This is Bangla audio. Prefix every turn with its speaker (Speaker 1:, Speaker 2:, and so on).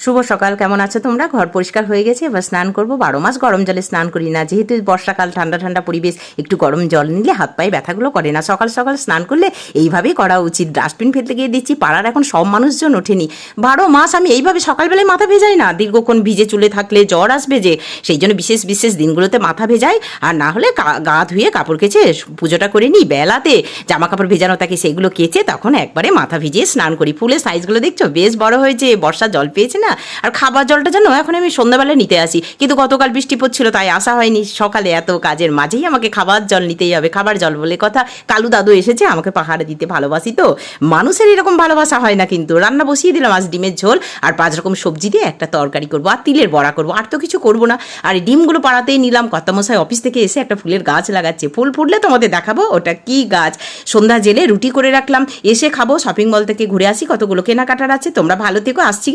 Speaker 1: শুভ সকাল, কেমন আছো তোমরা? ঘর পরিষ্কার হয়ে গেছে, এবার স্নান করব। 12 মাস গরম জলে স্নান করি না, যেহেতু বর্ষাকাল, ঠান্ডা ঠান্ডা পরিবেশ, একটু গরম জল নিলে হাত পায়ে ব্যথাগুলো করে না। সকাল সকাল স্নান করলে এইভাবেই করা উচিত। ডাস্টবিন ফেলতে গিয়ে দিচ্ছি, পাড়ার এখন সব মানুষজন ওঠেনি। 12 মাস আমি এইভাবে সকালবেলায় মাথা ভেজাই না, দীর্ঘক্ষণ ভিজে চুলে থাকলে জ্বর আসবে যে, সেই জন্য বিশেষ বিশেষ দিনগুলোতে মাথা ভেজাই। আর না হলে গা ধুয়ে কাপড় কেচে পুজোটা করে নিই। বেলাতে জামা কাপড় ভেজানো থাকে, সেগুলো কেচে তখন একবারে মাথা ভিজিয়ে স্নান করি। ফুলের সাইজগুলো দেখছো, বেশ বড় হয়েছে, বর্ষার জল পেয়েছে না। আর খাবার জলটা জানো এখন আমি সন্ধ্যাবেলায় নিতে আসি, কিন্তু গতকাল বৃষ্টি পড়ছিল তাই আসা হয়নি। সকালে এত কাজের মাঝেই আমাকে খাবার জল নিতেই হবে। খাবার জল বলে কথা, কালু দাদু এসেছে, আমাকে পাহাড়ে দিতে ভালোবাসি তো। মানুষের এরকম ভালোবাসা হয় না কিন্তু। রান্না বসিয়ে দিলাম, আজ ডিমের ঝোল আর 5 রকম সবজি দিয়ে একটা তরকারি করবো, আর তিলের বড়া করবো, আর তো কিছু করবো না। আর এই ডিমগুলো পাড়াতেই নিলাম। কর্তামশাই অফিস থেকে এসে একটা ফুলের গাছ লাগাচ্ছে, ফুল ফুটলে তোমাদের দেখাবো ওটা কি গাছ। সন্ধ্যা জেলে রুটি করে রাখলাম, এসে খাবো। শপিং মল থেকে ঘুরে আসি, কতগুলো কেনাকাটার আছে। তোমরা ভালো থেকো, আসছি।